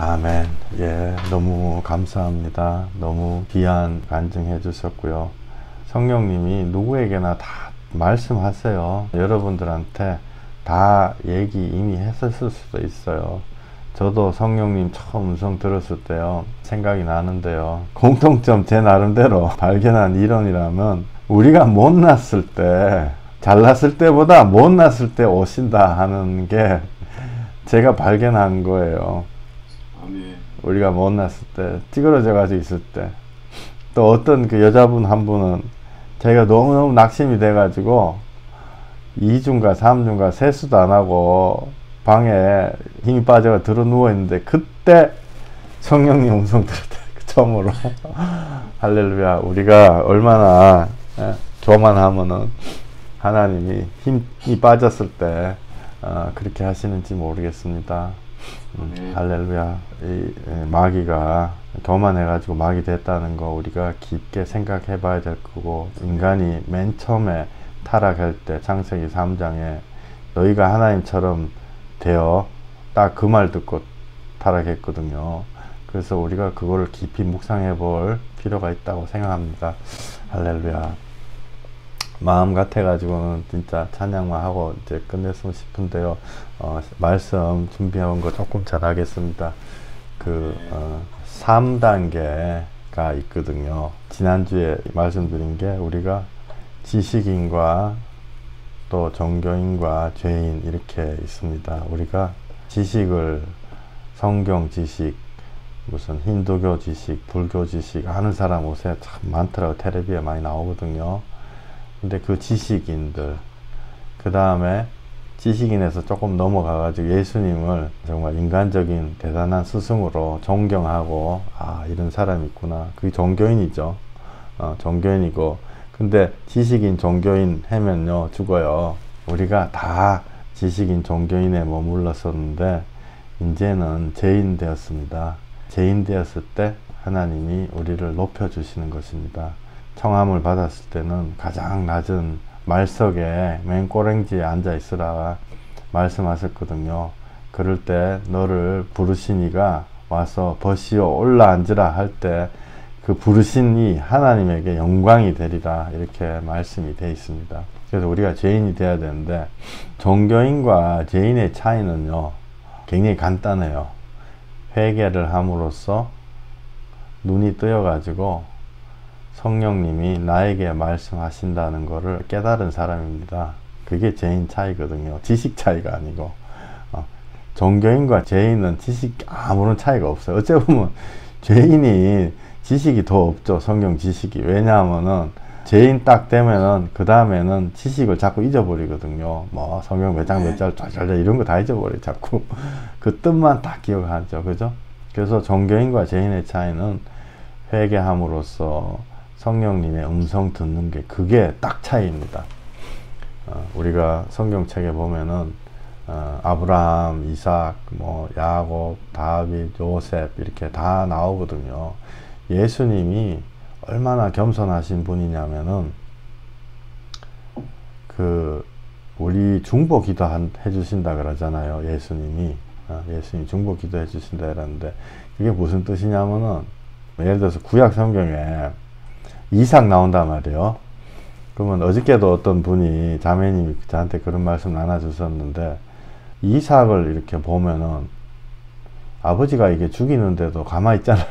아멘. 예, 너무 감사합니다. 너무 귀한 간증해 주셨고요. 성령님이 누구에게나 다 말씀하세요. 여러분들한테 다 얘기 이미 했었을 수도 있어요. 저도 성령님 처음 음성 들었을 때요, 생각이 나는데요. 공통점 제 나름대로 발견한 이론이라면, 우리가 못났을 때, 잘났을 때보다 못났을 때 오신다 하는 게 제가 발견한 거예요. 우리가 못났을 때, 찌그러져 가지고 있을 때. 또 어떤 그 여자분 한 분은 자기가 너무너무 낙심이 돼 가지고 2주인가 3주인가 세수도 안 하고 방에 힘이 빠져가 들어 누워 있는데, 그때 성령님 음성 들었다. 처음으로. 할렐루야. 우리가 얼마나 교만하면은 하나님이 힘이 빠졌을 때 그렇게 하시는지 모르겠습니다. 할렐루야. 이 마귀가 교만해가지고 마귀 됐다는 거 우리가 깊게 생각해 봐야 될 거고, 인간이 맨 처음에 타락할 때 창세기 3장에 너희가 하나님처럼 되어, 딱 그 말 듣고 타락했거든요. 그래서 우리가 그거를 깊이 묵상해 볼 필요가 있다고 생각합니다. 할렐루야. 마음 같아가지고는 진짜 찬양만 하고 이제 끝냈으면 싶은데요. 말씀 준비한 거 조금 전하겠습니다. 3단계가 있거든요. 지난주에 말씀드린 게, 우리가 지식인과 또 종교인과 죄인 이렇게 있습니다. 우리가 지식을, 성경 지식, 무슨 힌두교 지식, 불교 지식 아는 사람 요새 참 많더라고. 텔레비에 많이 나오거든요. 근데 그 지식인들, 그 다음에 지식인에서 조금 넘어가가지고 예수님을 정말 인간적인 대단한 스승으로 존경하고, 아, 이런 사람이 있구나. 그게 종교인이죠. 종교인이고. 근데 지식인, 종교인 하면요, 죽어요. 우리가 다 지식인, 종교인에 머물렀었는데, 이제는 죄인 되었습니다. 죄인 되었을 때 하나님이 우리를 높여주시는 것입니다. 청함을 받았을 때는 가장 낮은 말석에 맨 꼬랭지에 앉아 있으라 말씀하셨거든요. 그럴 때 너를 부르시니가 와서 버시어 올라앉으라 할 때, 그 부르신이 하나님에게 영광이 되리라, 이렇게 말씀이 되어 있습니다. 그래서 우리가 죄인이 되어야 되는데, 종교인과 죄인의 차이는요 굉장히 간단해요. 회개를 함으로써 눈이 뜨여 가지고 성령님이 나에게 말씀하신다는 것을 깨달은 사람입니다. 그게 죄인 차이거든요. 지식 차이가 아니고. 종교인과 죄인은 지식 아무런 차이가 없어요. 어찌 보면 죄인이 지식이 더 없죠. 성경 지식이. 왜냐하면은 죄인 딱 되면은 그 다음에는 지식을 자꾸 잊어버리거든요. 뭐 성경 몇 장 몇 절 쫙쫙 이런 거 다 잊어버려요. 자꾸 그 뜻만 딱 기억하죠. 그죠? 그래서 종교인과 죄인의 차이는 회개함으로써 성령님의 음성 듣는 게, 그게 딱 차이입니다. 우리가 성경책에 보면은 아브라함, 이삭, 뭐 야곱, 다윗, 요셉 이렇게 다 나오거든요. 예수님이 얼마나 겸손하신 분이냐면은, 우리 중보 기도 해주신다 그러잖아요. 예수님이 중보 기도 해주신다 그러는데, 그게 무슨 뜻이냐면은, 예를 들어서 구약 성경에 이삭 나온단 말이에요. 그러면 어저께도 어떤 분이, 자매님이 저한테 그런 말씀 나눠주셨는데, 이삭을 이렇게 보면은 아버지가 이게 죽이는데도 가만히 있잖아요.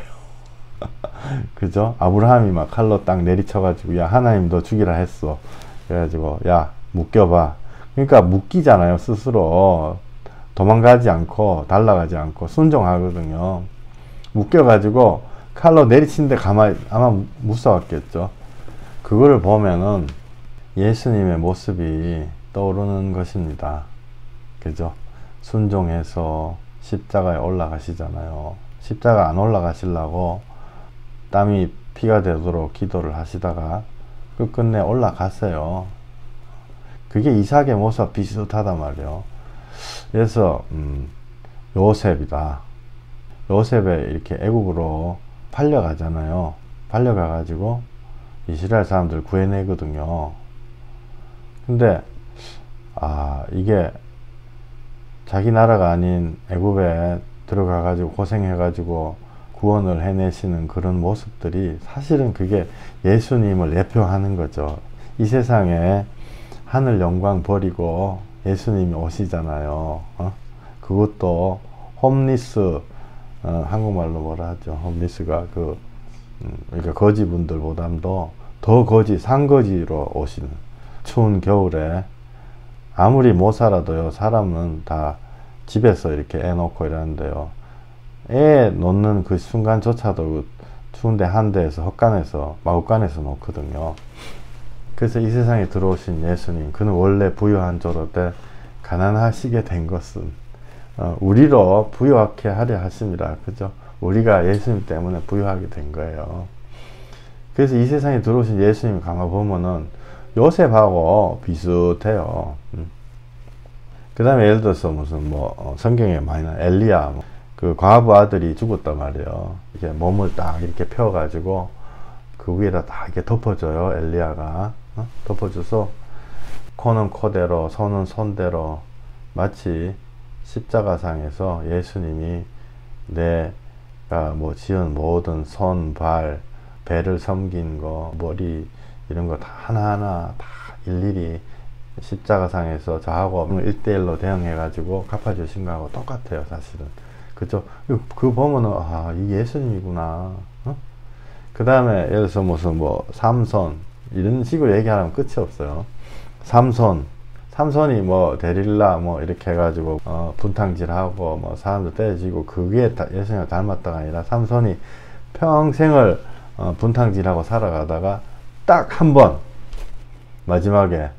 그죠? 아브라함이 막 칼로 딱 내리쳐가지고, 야, 하나님 너 죽이라 했어. 그래가지고, 야, 묶여봐. 그러니까 묶이잖아요. 스스로 도망가지 않고 달라가지 않고 순종하거든요. 묶여가지고 칼로 내리치는데 가만히, 아마 무서웠겠죠. 그거를 보면은 예수님의 모습이 떠오르는 것입니다. 그죠? 순종해서 십자가에 올라가시잖아요. 십자가 안 올라가시려고 땀이 피가 되도록 기도를 하시다가 끝끝내 올라갔어요. 그게 이삭의 모습과 비슷하단 말이에요. 그래서 요셉이다. 요셉에 이렇게 애국으로 팔려가잖아요. 팔려가가지고 이스라엘 사람들 구해내거든요. 근데 이게 자기 나라가 아닌 애굽에 들어가가지고 고생해가지고 구원을 해내시는 그런 모습들이 사실은 그게 예수님을 대표하는 거죠. 이 세상에 하늘 영광 버리고 예수님이 오시잖아요. 그것도 홈리스, 한국말로 뭐라 하죠? 홈리스가 그러니까 거지분들보다도 더 거지, 산거지로 오시는, 추운 겨울에 아무리 못 살아도요, 사람은 다 집에서 이렇게 애 놓고 이러는데요, 애 놓는 그 순간조차도 추운데 한 대에서 헛간에서, 마구간에서 놓거든요. 그래서 이 세상에 들어오신 예수님, 그는 원래 부유한 조로되 가난하시게 된 것은 우리로 부유하게 하려 하십니다. 그죠? 우리가 예수님 때문에 부유하게 된 거예요. 그래서 이 세상에 들어오신 예수님 가만 보면은 요셉하고 비슷해요. 그 다음에 예를 들어서 무슨 성경에 많이 나와 엘리야, 그 과부 아들이 죽었단 말이에요. 이렇게 몸을 딱 이렇게 펴가지고 그 위에다 딱 이렇게 덮어줘요. 엘리야가 덮어줘서 코는 코대로, 손은 손대로, 마치 십자가상에서 예수님이 내가 지은 모든 손, 발, 배를 섬긴 거, 머리 이런 거 다 하나하나 다 일일이 십자가상에서 저하고 1대1로 대응해가지고 갚아주신 거하고 똑같아요, 사실은. 그죠? 그거 보면은, 이 예수님이구나. 그 다음에, 예를 들어서 무슨 삼손, 이런 식으로 얘기하면 끝이 없어요. 삼손이 데릴라, 이렇게 해가지고, 분탕질하고, 사람들 때려지고, 그게 예수님과 닮았다가 아니라, 삼손이 평생을, 분탕질하고 살아가다가, 딱 한 번, 마지막에,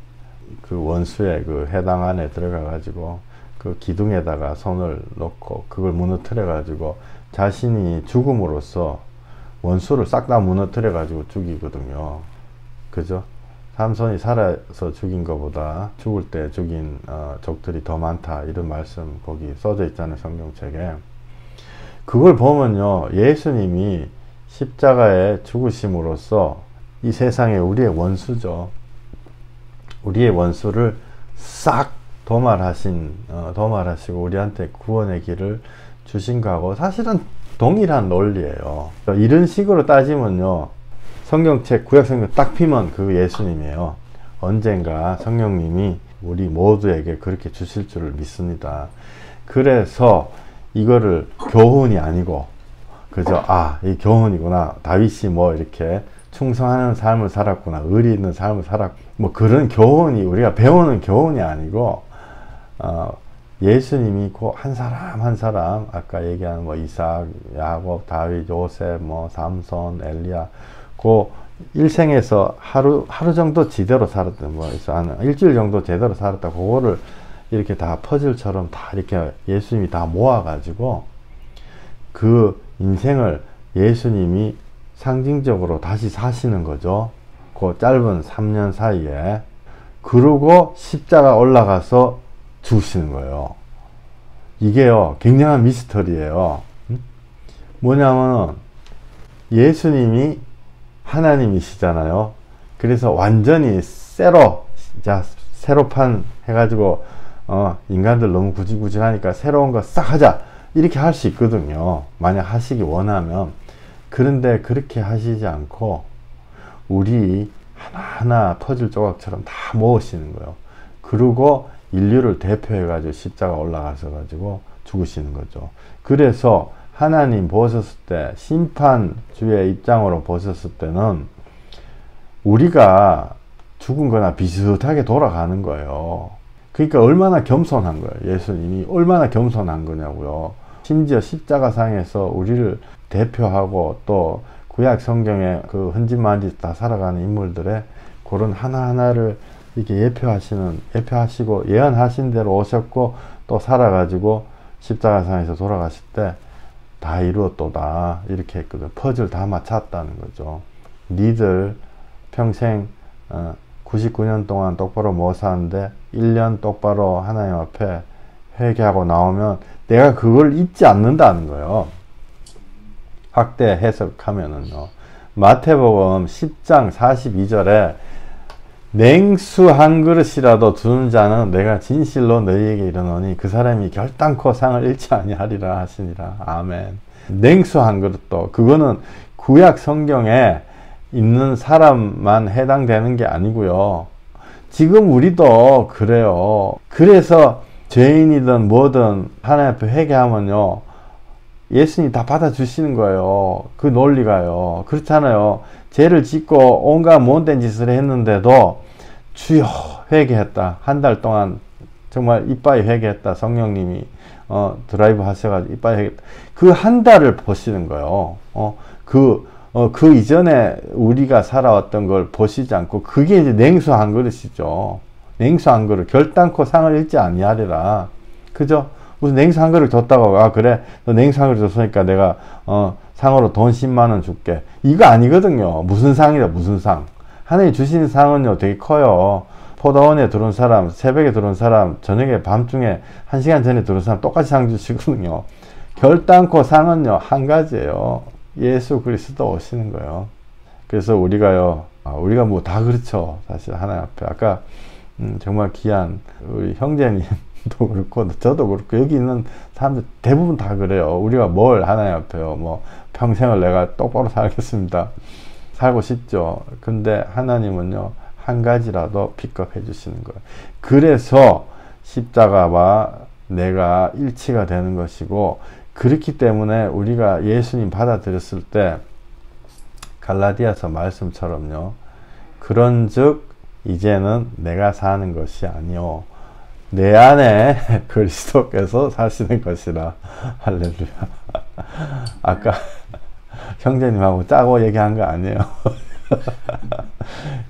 그 원수의 그 해당 안에 들어가가지고, 그 기둥에다가 손을 놓고, 그걸 무너뜨려가지고, 자신이 죽음으로써 원수를 싹 다 무너뜨려가지고 죽이거든요. 그죠? 삼손이 살아서 죽인 것보다 죽을 때 죽인 적들이 더 많다, 이런 말씀 거기 써져 있잖아요, 성경책에. 그걸 보면요, 예수님이 십자가에 죽으심으로써 이 세상에 우리의 원수죠, 우리의 원수를 싹 도말하시고 우리한테 구원의 길을 주신 거하고 사실은 동일한 논리예요. 이런 식으로 따지면요, 성경책, 구약성경 딱 피면 그 예수님이에요. 언젠가 성령님이 우리 모두에게 그렇게 주실 줄을 믿습니다. 그래서 이거를 교훈이 아니고, 그죠? 이 교훈이구나. 다윗이 이렇게 충성하는 삶을 살았구나. 의리 있는 삶을 살았구나. 그런 교훈이, 우리가 배우는 교훈이 아니고, 예수님이 그 한 사람 한 사람, 아까 얘기한 이삭, 야곱, 다윗, 요셉, 삼손, 엘리야, 그 일생에서 하루 정도 제대로 살았던, 한 일주일 정도 제대로 살았다, 그거를 이렇게 다 퍼즐처럼 다 이렇게 예수님이 다 모아가지고 그 인생을 예수님이 상징적으로 다시 사시는 거죠. 그 짧은 3년 사이에. 그러고 십자가 올라가서 죽으시는 거예요. 이게요, 굉장한 미스터리예요. 뭐냐면은 예수님이 하나님이시잖아요. 그래서 완전히 새로판 해가지고 인간들 너무 구질구질하니까 새로운 거 싹 하자, 이렇게 할 수 있거든요, 만약 하시기 원하면. 그런데 그렇게 하시지 않고 우리 하나하나 퍼즐 조각처럼 다 모으시는 거예요. 그리고 인류를 대표해가지고 십자가 올라가서 가지고 죽으시는 거죠. 그래서 하나님 보셨을 때, 심판주의 입장으로 보셨을 때는 우리가 죽은 거나 비슷하게 돌아가는 거예요. 그러니까 얼마나 겸손한 거예요. 예수님이 얼마나 겸손한 거냐고요. 심지어 십자가상에서 우리를 대표하고 또 구약 성경에 그 흔적만지 다 살아가는 인물들의 그런 하나하나를 이렇게 예표하시고 예언하신 대로 오셨고 또 살아가지고 십자가상에서 돌아가실 때 다 이루었도다, 이렇게 했거든. 퍼즐 다 맞췄다는 거죠. 니들 평생 99년 동안 똑바로 못 사는데 1년 똑바로 하나님 앞에 회개하고 나오면 내가 그걸 잊지 않는다는 거예요. 확대 해석하면은요, 마태복음 10장 42절에 냉수 한 그릇이라도 두는 자는 내가 진실로 너희에게 이르노니 그 사람이 결단코 상을 잃지 아니하리라 하시니라. 아멘. 냉수 한 그릇도, 그거는 구약 성경에 있는 사람만 해당되는 게 아니고요. 지금 우리도 그래요. 그래서 죄인이든 뭐든 하나님 앞에 회개하면요, 예수님이 다 받아주시는 거예요. 그 논리가요. 그렇잖아요. 죄를 짓고 온갖 못된 짓을 했는데도 주여 회개했다. 한 달 동안 정말 이빠이 회개했다. 성령님이 드라이브 하셔가지고 이빠이 회개했다. 그 한 달을 보시는 거예요. 그 이전에 우리가 살아왔던 걸 보시지 않고, 그게 이제 냉수 한 그릇이죠. 냉수 한 그릇. 결단코 상을 잃지 아니하리라. 그죠? 무슨 냉수 한 그릇 줬다고, 아, 그래, 너 냉수 한 그릇 줬으니까 내가, 상으로 돈 10만 원 줄게. 이거 아니거든요. 무슨 상이다, 무슨 상. 하나님 주시는 상은요, 되게 커요. 포도원에 들어온 사람, 새벽에 들어온 사람, 저녁에 밤중에 1시간 전에 들어온 사람 똑같이 상 주시거든요. 결단코 상은요, 한 가지예요. 예수 그리스도 오시는 거예요. 그래서 우리가요, 우리가 뭐 다 그렇죠. 사실 하나님 앞에. 아까, 정말 귀한 우리 형제님도 그렇고, 저도 그렇고, 여기 있는 사람들 대부분 다 그래요. 우리가 뭘 하나님 앞에요. 뭐, 평생을 내가 똑바로 살겠습니다. 살고 싶죠. 근데 하나님은요, 한 가지라도 픽업해 주시는 거예요. 그래서 십자가와 내가 일치가 되는 것이고, 그렇기 때문에 우리가 예수님 받아들였을 때 갈라디아서 말씀처럼요, 그런즉 이제는 내가 사는 것이 아니요 내 안에 그리스도께서 사시는 것이라. 할렐루야. 아까 형제님하고 짜고 얘기한 거 아니에요.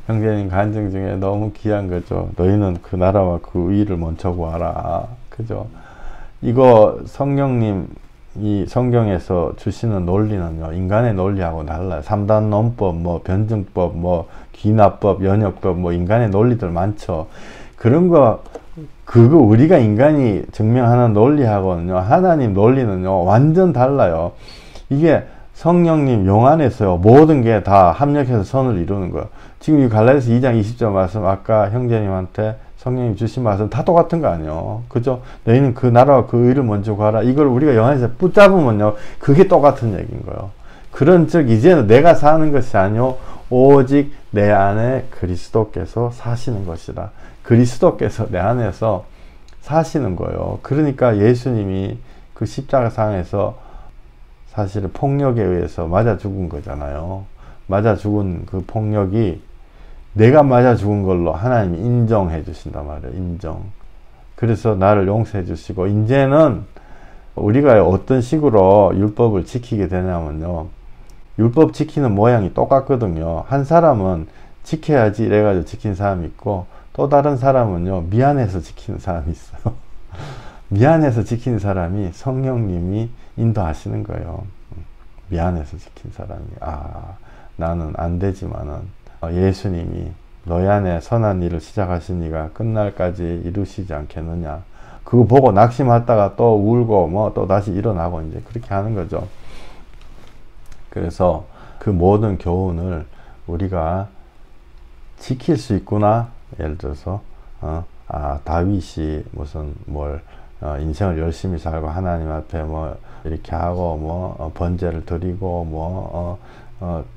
형제님 간증 중에 너무 귀한 거죠. 너희는 그 나라와 그 의를 먼저 구하라. 그죠? 이거 성령님 이 성경에서 주시는 논리는요, 인간의 논리하고 달라요. 3단 논법, 뭐 변증법, 뭐 귀납법, 연역법, 뭐 인간의 논리들 많죠. 그런 거, 그거 우리가 인간이 증명하는 논리하고는요, 하나님 논리는요, 완전 달라요. 이게 성령님 용 안에서요, 모든 게 다 합력해서 선을 이루는 거예요. 지금 이 갈라디아서 2장 20절 말씀, 아까 형제님한테 성령님 주신 말씀 다 똑같은 거 아니에요. 그죠? 너희는 그 나라와 그 의를 먼저 구하라. 이걸 우리가 영안에서 붙잡으면요, 그게 똑같은 얘기인 거예요. 그런즉 이제는 내가 사는 것이 아니요 오직 내 안에 그리스도께서 사시는 것이라. 그리스도께서 내 안에서 사시는 거예요. 그러니까 예수님이 그 십자가상에서 사실은 폭력에 의해서 맞아 죽은 거잖아요. 맞아 죽은 그 폭력이 내가 맞아 죽은 걸로 하나님이 인정해 주신단 말이에요. 인정. 그래서 나를 용서해 주시고, 이제는 우리가 어떤 식으로 율법을 지키게 되냐면요, 율법 지키는 모양이 똑같거든요. 한 사람은 지켜야지 이래가지고 지킨 사람이 있고, 또 다른 사람은요, 미안해서 지키는 사람이 있어요. 미안해서 지키는 사람이 성령님이 인도하시는 거예요. 미안해서 지킨 사람이, 나는 안 되지만은 예수님이 너희 안에 선한 일을 시작하신 이가 끝날까지 이루시지 않겠느냐. 그거 보고 낙심하다가 또 울고 뭐 또 다시 일어나고 이제 그렇게 하는 거죠. 그래서 그 모든 교훈을 우리가 지킬 수 있구나. 예를 들어서 다윗이 무슨 인생을 열심히 살고 하나님 앞에 뭐 이렇게 하고 뭐 번제를 드리고 뭐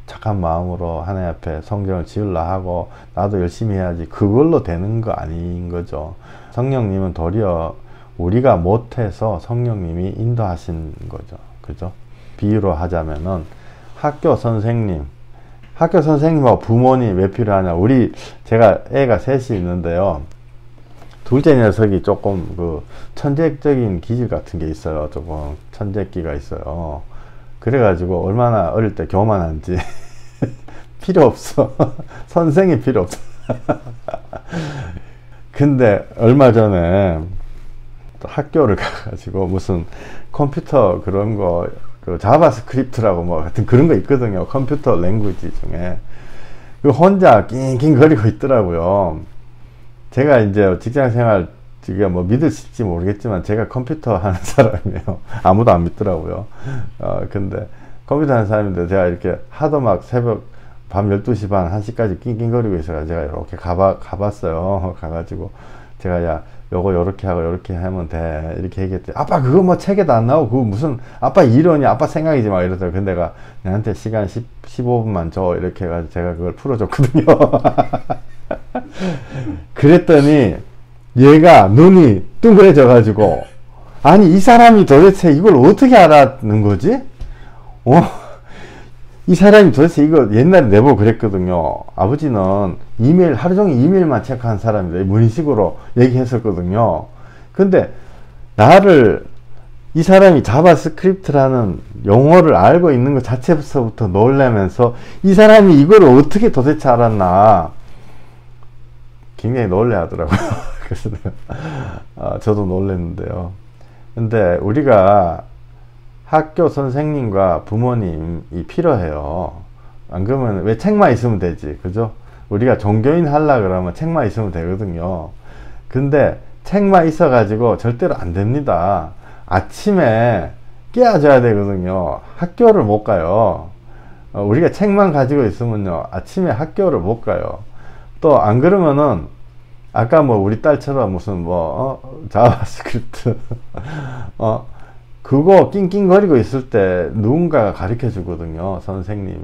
착한 마음으로 하나님 앞에 성전을 지으려 하고 나도 열심히 해야지, 그걸로 되는 거 아닌 거죠. 성령님은 도리어 우리가 못해서 성령님이 인도하신 거죠. 그죠? 비유로 하자면은 학교 선생님하고 부모님 왜 필요하냐. 제가 애가 셋이 있는데요, 둘째 녀석이 조금 그 천재적인 기질 같은 게 있어요. 조금 천재기가 있어요. 그래가지고 얼마나 어릴 때 교만한지 필요 없어. 선생이 필요 없어. 근데 얼마 전에 학교를 가가지고 무슨 컴퓨터 그런 거, 그 자바스크립트라고 뭐 같은 그런 거 있거든요. 컴퓨터 랭귀지 중에. 그 혼자 낑낑거리고 있더라고요. 제가 이제 직장 생활, 지금 뭐 믿으실지 모르겠지만 제가 컴퓨터 하는 사람이에요. 아무도 안 믿더라고요. 근데 컴퓨터 하는 사람인데 제가 이렇게 하도 막 새벽 밤 12시 반 1시까지 낑낑거리고 있어요. 제가 이렇게 가봤어요. 가가지고 제가 야 요거 요렇게 하고 요렇게 하면 돼 이렇게 얘기했더니 아빠 그거 뭐 책에도 안 나오고 그거 무슨 아빠 이론이 아빠 생각이지 막 이러더라고요. 근데 내가 나한테 시간 15분만 줘 이렇게 해가지고 제가 그걸 풀어줬거든요. 그랬더니 얘가 눈이 둥그레져 가지고 아니 이 사람이 도대체 이걸 어떻게 알아는 거지? 이 사람이 도대체 이거 옛날에 내보고 그랬거든요. 아버지는 이메일 하루 종일 이메일만 체크한 사람이다 이런 식으로 얘기했었거든요. 근데 나를 이 사람이 자바스크립트라는 용어를 알고 있는 것 자체부터 놀라면서 이 사람이 이걸 어떻게 도대체 알았나 굉장히 놀래하더라고요. 그래서 저도 놀랐는데요. 근데 우리가 학교 선생님과 부모님이 필요해요. 안 그러면 왜 책만 있으면 되지, 그죠? 우리가 종교인 하려 그러면 책만 있으면 되거든요. 근데 책만 있어 가지고 절대로 안 됩니다. 아침에 깨워줘야 되거든요. 학교를 못 가요. 우리가 책만 가지고 있으면요 아침에 학교를 못 가요. 또 안 그러면은 아까 뭐 우리 딸처럼 무슨 자바스크립트 그거 낑낑거리고 있을 때 누군가가 가르쳐 주거든요. 선생님이.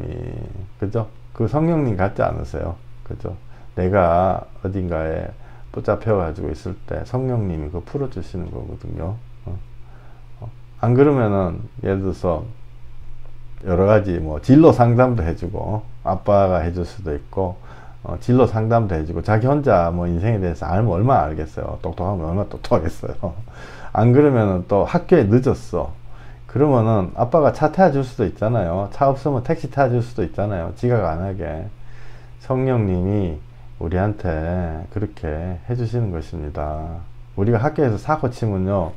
그죠? 그 성령님 같지 않으세요? 그죠? 내가 어딘가에 붙잡혀 가지고 있을 때 성령님이 그거 풀어 주시는 거거든요. 안 그러면은 예를 들어서 여러 가지 뭐 진로 상담도 해주고 아빠가 해줄 수도 있고 진로 상담도 해주고 자기 혼자 뭐 인생에 대해서 알면 얼마나 알겠어요. 똑똑하면 얼마나 똑똑하겠어요. 안 그러면은 또 학교에 늦었어. 그러면은 아빠가 차 태워줄 수도 있잖아요. 차 없으면 택시 태워줄 수도 있잖아요. 지각 안 하게. 성령님이 우리한테 그렇게 해주시는 것입니다. 우리가 학교에서 사고 치면요.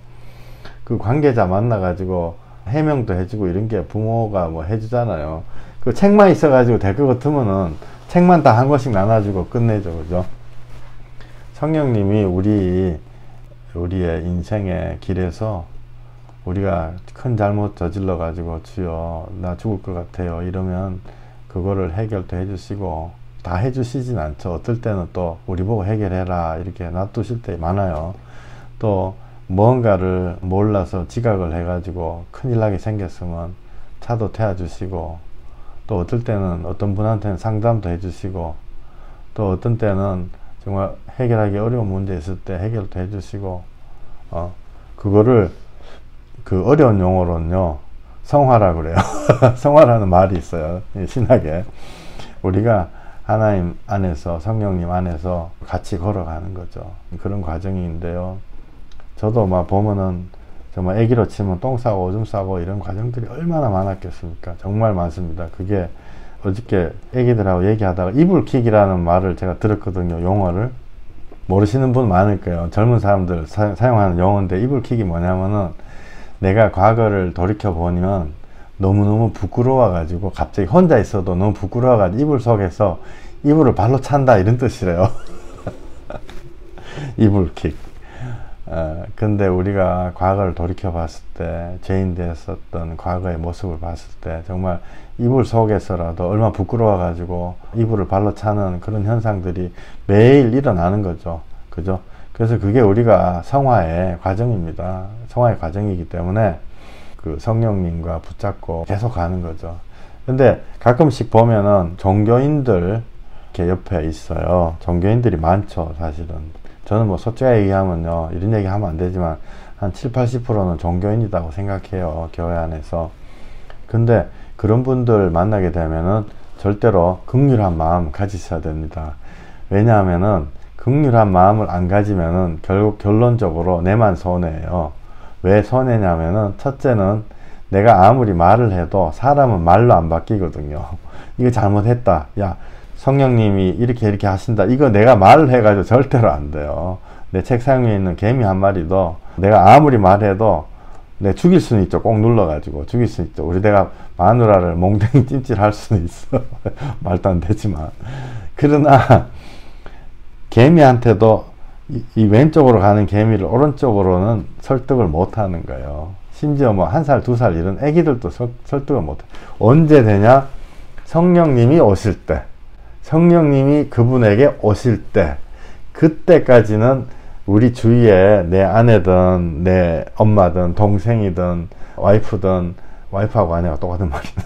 그 관계자 만나가지고 해명도 해주고 이런 게 부모가 뭐 해주잖아요. 그 책만 있어가지고 될 것 같으면은 책만 다 한 권씩 나눠주고 끝내죠. 그죠? 성령님이 우리의 인생의 길에서 우리가 큰 잘못 저질러 가지고 주여 나 죽을 것 같아요 이러면 그거를 해결도 해주시고 다 해주시진 않죠. 어떨 때는 또 우리 보고 해결해라 이렇게 놔두실 때 많아요. 또 뭔가를 몰라서 지각을 해 가지고 큰일 나게 생겼으면 차도 태워주시고 또 어떨 때는 어떤 분한테는 상담도 해주시고 또 어떤 때는 정말 해결하기 어려운 문제 있을 때 해결도 해주시고 그거를 그 어려운 용어로는요 성화라 그래요. 성화라는 말이 있어요. 신학에 우리가 하나님 안에서 성령님 안에서 같이 걸어가는 거죠. 그런 과정인데요. 저도 막 보면은 정말 애기로 치면 똥 싸고 오줌 싸고 이런 과정들이 얼마나 많았겠습니까? 정말 많습니다. 그게 어저께 애기들하고 얘기하다가 이불킥이라는 말을 제가 들었거든요. 용어를 모르시는 분 많을 거예요. 젊은 사람들 사용하는 용어인데 이불킥이 뭐냐면은 내가 과거를 돌이켜 보면 너무너무 부끄러워 가지고 갑자기 혼자 있어도 너무 부끄러워 가지고 이불 속에서 이불을 발로 찬다 이런 뜻이래요. 이불킥. 근데 우리가 과거를 돌이켜 봤을 때 죄인 되었었던 과거의 모습을 봤을 때 정말 이불 속에서라도 얼마나 부끄러워 가지고 이불을 발로 차는 그런 현상들이 매일 일어나는 거죠. 그죠? 그래서 그게 우리가 성화의 과정입니다. 성화의 과정이기 때문에 그 성령님과 붙잡고 계속 가는 거죠. 근데 가끔씩 보면은 종교인들 이렇게 옆에 있어요. 종교인들이 많죠, 사실은. 저는 뭐 솔직하게 얘기하면요, 이런 얘기 하면 안 되지만 한 70~80%는 종교인이라고 생각해요, 교회 안에서. 근데 그런 분들 만나게 되면은 절대로 긍휼한 마음 가지셔야 됩니다. 왜냐하면은 긍휼한 마음을 안 가지면은 결국 결론적으로 내만 손해예요. 왜 손해냐면은 첫째는 내가 아무리 말을 해도 사람은 말로 안 바뀌거든요. 이거 잘못했다. 야, 성령님이 이렇게 하신다. 이거 내가 말을 해가지고 절대로 안 돼요. 내 책상 위에 있는 개미 한 마리도 내가 아무리 말해도 내 죽일 수는 있죠. 꼭 눌러가지고 죽일 수 있죠. 우리 내가 마누라를 몽댕이 찜질 할 수는 있어. 말도 안 되지만. 그러나 개미한테도 이 왼쪽으로 가는 개미를 오른쪽으로는 설득을 못 하는 거예요. 심지어 뭐 1살, 2살 이런 애기들도 설득을 못 해. 언제 되냐? 성령님이 오실 때, 성령님이 그분에게 오실 때, 그때까지는 우리 주위에 내 아내든 내 엄마든 동생이든 와이프든, 와이프하고 아내가 똑같은 말이든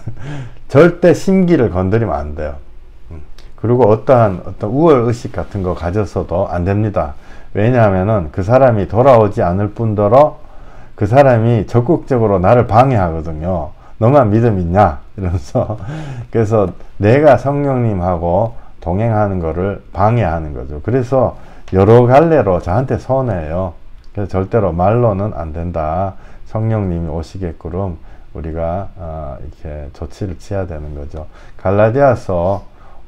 절대 심기를 건드리면 안 돼요. 그리고 어떤 우월의식 같은 거 가졌어도 안 됩니다. 왜냐하면은 그 사람이 돌아오지 않을 뿐더러 그 사람이 적극적으로 나를 방해하거든요. 너만 믿음 있냐? 이러면서. 그래서 내가 성령님하고 동행하는 거를 방해하는 거죠. 그래서 여러 갈래로 저한테 손해요. 그래서 절대로 말로는 안 된다. 성령님이 오시게끔 우리가 이렇게 조치를 취해야 되는 거죠. 갈라디아서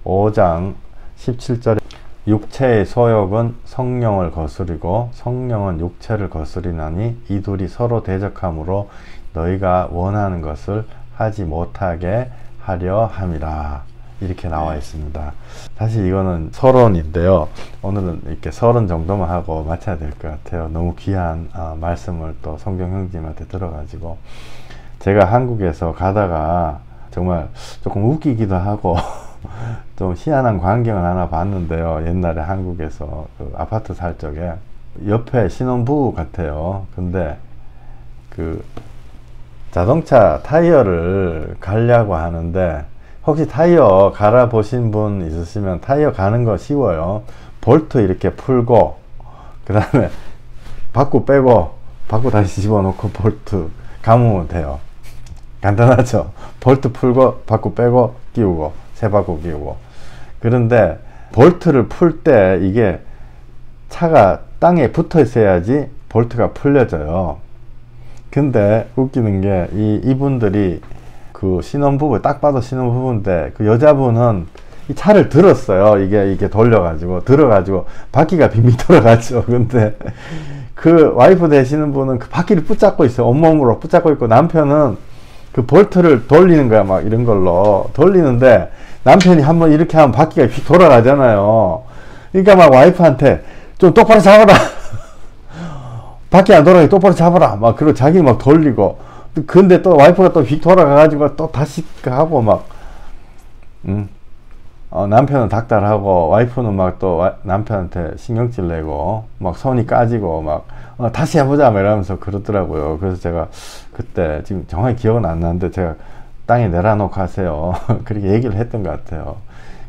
5장 17절에 육체의 소욕은 성령을 거스리고 성령은 육체를 거스리나니 이 둘이 서로 대적함으로 너희가 원하는 것을 하지 못하게 하려 함이라. 이렇게 나와 있습니다. 사실 이거는 서론인데요. 오늘은 이렇게 서론 정도만 하고 마쳐야 될 것 같아요. 너무 귀한 말씀을 또 성경 형제님한테 들어가지고 제가 한국에서 가다가 정말 조금 웃기기도 하고 좀 희한한 광경을 하나 봤는데요. 옛날에 한국에서 그 아파트 살 적에 옆에 신혼부부 같아요. 근데 그 자동차 타이어를 갈려고 하는데, 혹시 타이어 갈아보신 분 있으시면 타이어 가는 거 쉬워요. 볼트 이렇게 풀고 그 다음에 바꾸 빼고 바꾸 다시 집어넣고 볼트 감으면 돼요. 간단하죠. 볼트 풀고 바꾸 빼고 끼우고 새 바꾸 끼우고. 그런데 볼트를 풀 때 이게 차가 땅에 붙어 있어야지 볼트가 풀려져요. 근데 웃기는 게 이분들이 그 신혼부부, 딱 봐도 신혼부부인데 그 여자분은 이 차를 들었어요. 이게 돌려가지고 들어가지고 바퀴가 빙빙 돌아가죠. 근데 그 와이프 되시는 분은 그 바퀴를 붙잡고 있어요. 온몸으로 붙잡고 있고, 남편은 그 볼트를 돌리는 거야. 막 이런 걸로 돌리는데 남편이 한번 이렇게 하면 바퀴가 휙 돌아가잖아요. 그러니까 막 와이프한테 좀 똑바로 잡아라. 바퀴 안 돌아가게 똑바로 잡아라. 막 그리고 자기 막 돌리고. 근데 또 와이프가 또 휙 돌아가가지고 또 다시 하고 막, 남편은 닥달하고 와이프는 막 또 남편한테 신경질 내고 막 손이 까지고 막 다시 해보자 막 이러면서 그러더라고요. 그래서 제가 그때 지금 정확히 기억은 안 나는데 제가 땅에 내려놓고 하세요. 그렇게 얘기를 했던 것 같아요.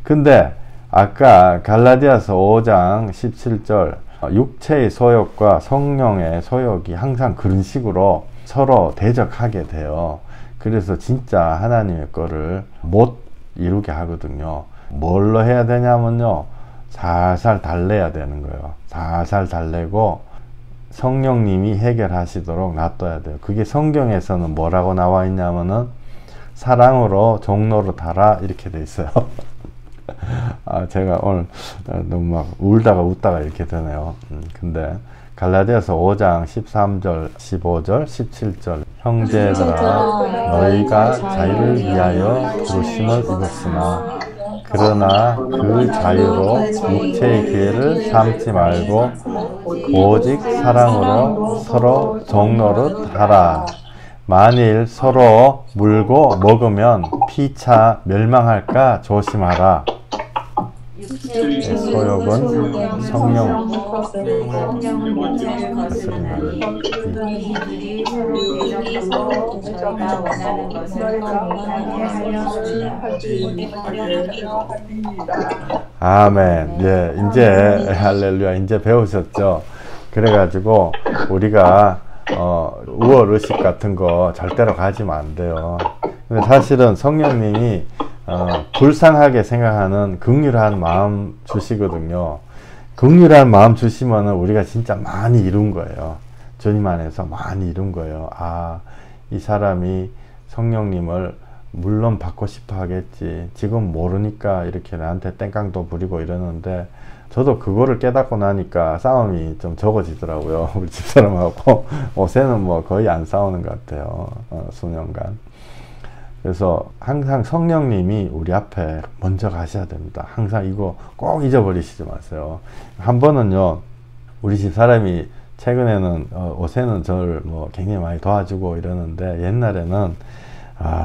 근데 아까 갈라디아서 5장 17절 육체의 소욕과 성령의 소욕이 항상 그런 식으로 서로 대적하게 돼요. 그래서 진짜 하나님의 거를 못 이루게 하거든요. 뭘로 해야 되냐면요, 살살 달래야 되는 거예요. 살살 달래고 성령님이 해결하시도록 놔둬야 돼요. 그게 성경에서는 뭐라고 나와 있냐면은 사랑으로 종로로 달아 이렇게 돼 있어요. 제가 오늘 너무 막 울다가 웃다가 이렇게 되네요. 근데 갈라디아서 5장 13절, 15절, 17절 형제들아 너희가 자유를 위하여 부르심을 입었으나 그러나 그 자유로 육체의 기회를 삼지 말고 오직 사랑으로 서로 종노릇 하라. 만일 서로 물고 먹으면 피차 멸망할까 조심하라. 소욕은 성령 아멘. 예, 이제 할렐루야, 이제 배우셨죠? 그래가지고 우리가 우월의식 같은 거 절대로 가지면 안 돼요. 근데 사실은 성령님이 불쌍하게 생각하는 긍휼한 마음 주시거든요. 긍휼한 마음 주시면은 우리가 진짜 많이 이룬 거예요. 주님 안에서 많이 이룬 거예요. 이 사람이 성령님을 물론 받고 싶어 하겠지. 지금 모르니까 이렇게 나한테 땡깡도 부리고 이러는데, 저도 그거를 깨닫고 나니까 싸움이 좀 적어지더라고요. 우리 집사람하고 요새는 뭐 거의 안 싸우는 것 같아요. 수년간. 그래서 항상 성령님이 우리 앞에 먼저 가셔야 됩니다. 항상 이거 꼭 잊어버리시지 마세요. 한 번은요, 우리 집 사람이 최근에는 요새는 저를 뭐 굉장히 많이 도와주고 이러는데, 옛날에는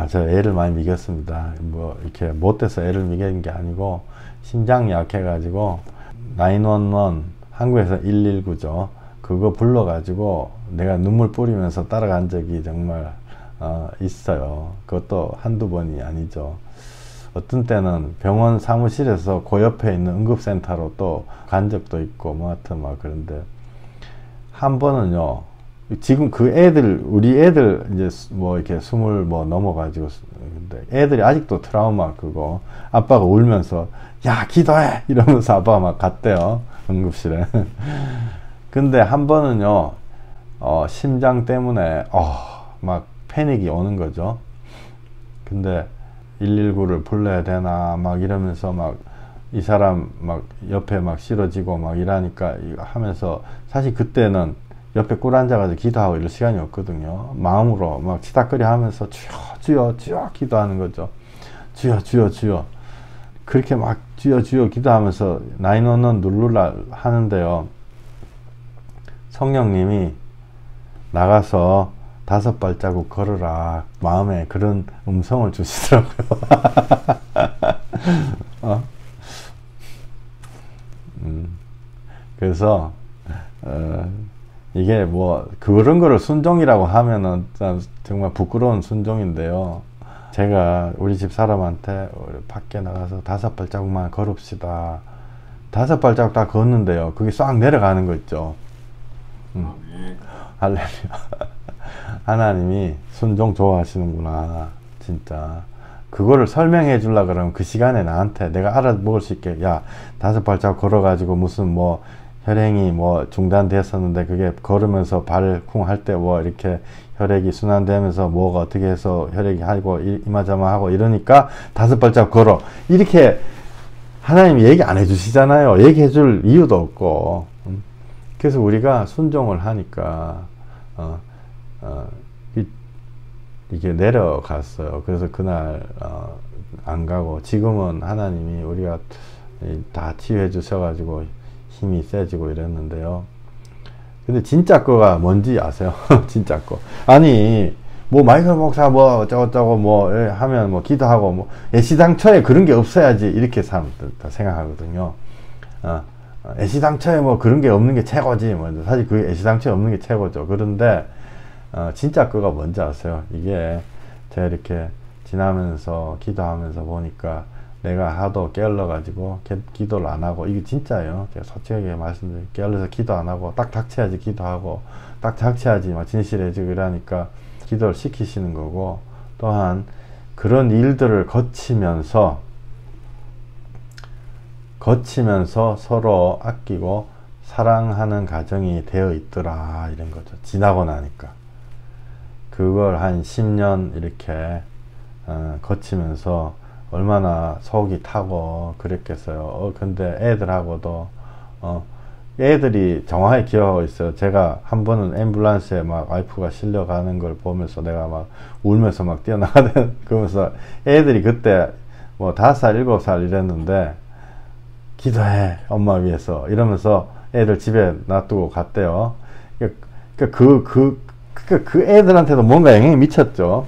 저 애를 많이 미겼습니다. 뭐 이렇게 못돼서 애를 미긴 게 아니고 심장이 약해가지고 911 한국에서 119죠. 그거 불러가지고 내가 눈물 뿌리면서 따라간 적이 정말 있어요. 그것도 한두 번이 아니죠. 어떤 때는 병원 사무실에서 그 옆에 있는 응급센터로 또 간 적도 있고 뭐 하여튼 막 그런데 한 번은요, 지금 그 애들, 우리 애들 이제 뭐 이렇게 20 뭐 넘어가지고, 근데 애들이 아직도 트라우마 그거, 아빠가 울면서, 야, 기도해! 이러면서 아빠가 막 갔대요. 응급실에. 근데 한 번은요, 심장 때문에, 막 패닉이 오는 거죠. 근데 119를 불러야 되나, 막 이러면서 막, 이 사람 막 옆에 막 실어지고 막 이러니까 하면서, 사실 그때는 옆에 꿇 앉아가지고 기도하고 이럴 시간이 없거든요. 마음으로 막 치닥거리 하면서 주여 주여 주여 기도하는 거죠. 주여 주여 주여. 그렇게 막 주여 주여 기도하면서 911 누르라 하는데요, 성령님이 나가서 5발자국 걸어라, 마음에 그런 음성을 주시더라고요. 그래서 이게 뭐 그런 거를 순종이라고 하면은 정말 부끄러운 순종인데요, 제가 우리 집 사람한테 밖에 나가서 5발자국만 걸읍시다. 5발자국 다 걷는데요, 그게 싹 내려가는 거 있죠. 할렐루야. 하나님이 순종 좋아하시는구나. 진짜 그거를 설명해 주려고 그러면 그 시간에 나한테 내가 알아먹을 수 있게, 야, 5발자국 걸어가지고 무슨 뭐 혈행이 뭐 중단됐었는데 그게 걸으면서 발 쿵 할 때 뭐 이렇게 혈액이 순환되면서 뭐가 어떻게 해서 혈액이 하고 이마저마하고 이러니까 5발자국 걸어, 이렇게 하나님이 얘기 안 해주시잖아요. 얘기해 줄 이유도 없고. 그래서 우리가 순종을 하니까 이게 내려갔어요. 그래서 그날 안 가고, 지금은 하나님이 우리가 다 치유해 주셔가지고 힘이 세지고 이랬는데요. 근데 진짜 거가 뭔지 아세요? 진짜 거. 아니, 뭐 마이클 목사 뭐 어쩌고저쩌고 뭐 하면 뭐 기도하고 뭐 애시당초에 그런 게 없어야지, 이렇게 사람들 다 생각하거든요. 애시당초에 뭐 그런 게 없는 게 최고지. 뭐 사실 그게 애시당초에 없는 게 최고죠. 그런데 진짜 거가 뭔지 아세요? 이게 제가 이렇게 지나면서 기도하면서 보니까 내가 하도 게을러가지고 기도를 안 하고, 이게 진짜예요. 제가 솔직하게 말씀드릴게요. 게을러서 기도 안 하고 딱 닥쳐야지 기도하고, 딱 닥쳐야지 막 진실해지고 이러니까 기도를 시키시는 거고, 또한 그런 일들을 거치면서 서로 아끼고 사랑하는 가정이 되어 있더라, 이런 거죠. 지나고 나니까. 그걸 한 10년 이렇게 거치면서 얼마나 속이 타고 그랬겠어요. 근데 애들하고도 애들이 정확하게 기억하고 있어요. 제가 한 번은 앰뷸런스에 막 와이프가 실려가는 걸 보면서 내가 막 울면서 막 뛰어나가는, 그러면서 애들이 그때 뭐 5살 7살 이랬는데, 기도해 엄마 위해서 이러면서 애들 집에 놔두고 갔대요. 그 애들한테도 뭔가 영향이 미쳤죠.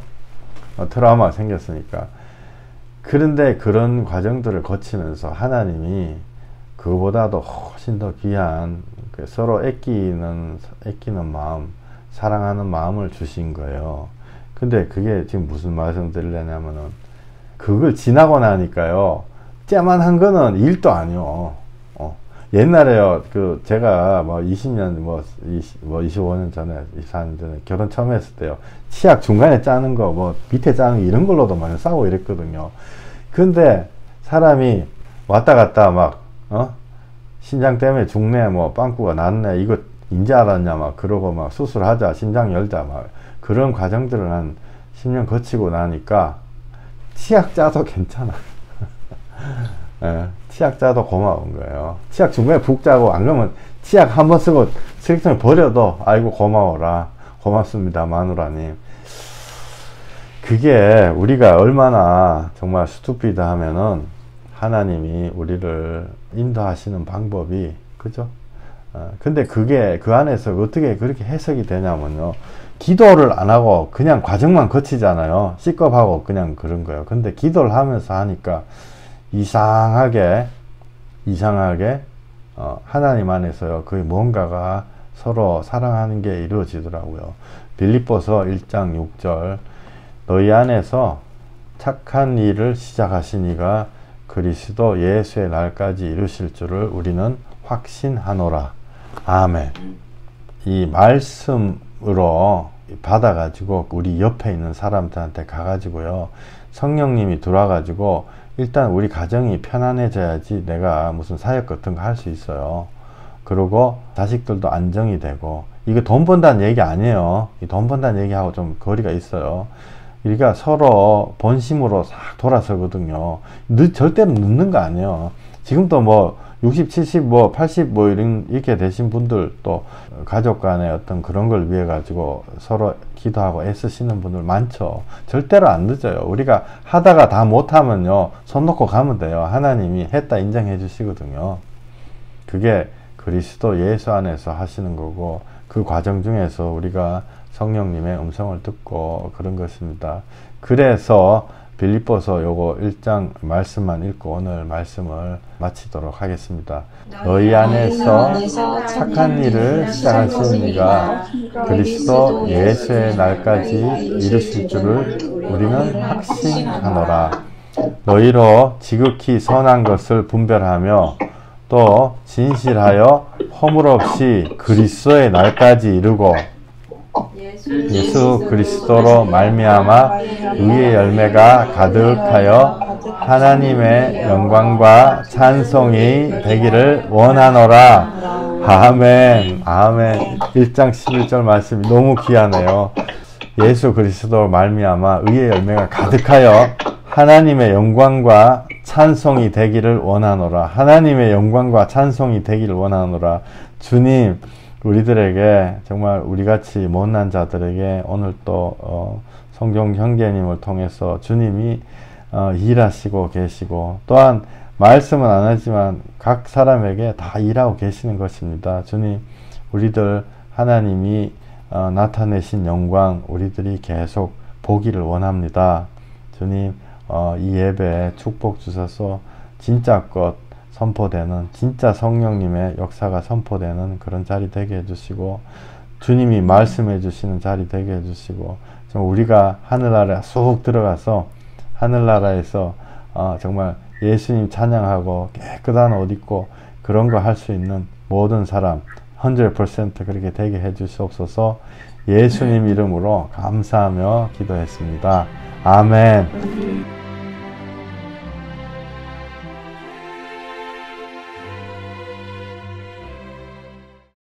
트라우마가 생겼으니까. 그런데 그런 과정들을 거치면서 하나님이 그거보다도 훨씬 더 귀한 서로 아끼는 마음, 사랑하는 마음을 주신 거예요. 근데 그게 지금 무슨 말씀 드리려냐면은, 그걸 지나고 나니까요, 째만한 거는 일도 아니요. 옛날에요, 제가 뭐 20년, 25년 전에, 24년 전에 결혼 처음 했을 때요, 치약 중간에 짜는 거, 뭐 밑에 짜는 거, 이런 걸로도 많이 싸우고 이랬거든요. 근데 사람이 왔다 갔다 막, 심장 때문에 죽네, 뭐 빵꾸가 났네, 이거 인제 알았냐, 막 그러고 막 수술하자, 심장 열자, 막 그런 과정들을 한 10년 거치고 나니까 치약 짜도 괜찮아. 예, 치약 짜도 고마운 거예요. 치약 중간에 푹 짜고, 안 그러면 치약 한번 쓰고 쓰레기통에 버려도 아이고 고마워라, 고맙습니다 마누라님. 그게 우리가 얼마나 정말 스투피드 하면은 하나님이 우리를 인도하시는 방법이, 그죠? 근데 그게 그 안에서 어떻게 그렇게 해석이 되냐면요, 기도를 안 하고 그냥 과정만 거치잖아요. C급하고 그냥 그런 거예요. 근데 기도를 하면서 하니까 이상하게 하나님 안에서요, 그 뭔가가 서로 사랑하는 게 이루어지더라고요. 빌립보서 1장 6절, 너희 안에서 착한 일을 시작하신 이가 그리스도 예수의 날까지 이루실 줄을 우리는 확신하노라. 아멘. 이 말씀으로 받아가지고 우리 옆에 있는 사람들한테 가가지고요, 성령님이 들어와가지고 일단 우리 가정이 편안해져야지 내가 무슨 사역 같은 거 할 수 있어요. 그리고 자식들도 안정이 되고, 이게 돈 번다는 얘기 아니에요. 이 돈 번다는 얘기하고 좀 거리가 있어요. 우리가 서로 본심으로 싹 돌아서거든요. 절대로 늦는 거 아니에요. 지금도 뭐 60, 70, 뭐 80 뭐 이렇게 되신 분들, 또 가족 간의 어떤 그런 걸 위해 가지고 서로 기도하고 애쓰시는 분들 많죠. 절대로 안 늦어요. 우리가 하다가 다 못하면요, 손 놓고 가면 돼요. 하나님이 했다 인정해 주시거든요. 그게 그리스도 예수 안에서 하시는 거고, 그 과정 중에서 우리가 성령님의 음성을 듣고 그런 것입니다. 그래서 빌립보서 요거 1장 말씀만 읽고 오늘 말씀을 마치도록 하겠습니다. 너희 안에서 착한 일을 시작하신 이가 그리스도 예수의 날까지 이루실 줄을 우리는 확신하노라. 너희로 지극히 선한 것을 분별하며 또 진실하여 허물 없이 그리스도의 날까지 이루고 예수 그리스도로 말미암아 의의 열매가 가득하여 하나님의 영광과 찬송이 되기를 원하노라. 아멘. 아멘. 1장 11절 말씀이 너무 귀하네요. 예수 그리스도로 말미암아 의의 열매가 가득하여 하나님의 영광과 찬송이 되기를 원하노라. 하나님의 영광과 찬송이 되기를 원하노라. 주님, 우리들에게, 정말 우리같이 못난 자들에게 오늘 또 성경 형제님을 통해서 주님이 일하시고 계시고, 또한 말씀은 안 하지만 각 사람에게 다 일하고 계시는 것입니다. 주님, 우리들 하나님이 나타내신 영광 우리들이 계속 보기를 원합니다. 주님, 이 예배에 축복 주셔서 진짜 것 선포되는, 진짜 성령님의 역사가 선포되는 그런 자리 되게 해주시고, 주님이 말씀해 주시는 자리 되게 해주시고, 우리가 하늘나라에 쑥 들어가서 하늘나라에서 정말 예수님 찬양하고 깨끗한 옷 입고 그런 거 할 수 있는 모든 사람 100% 그렇게 되게 해주시옵소서. 예수님 이름으로 감사하며 기도했습니다. 아멘.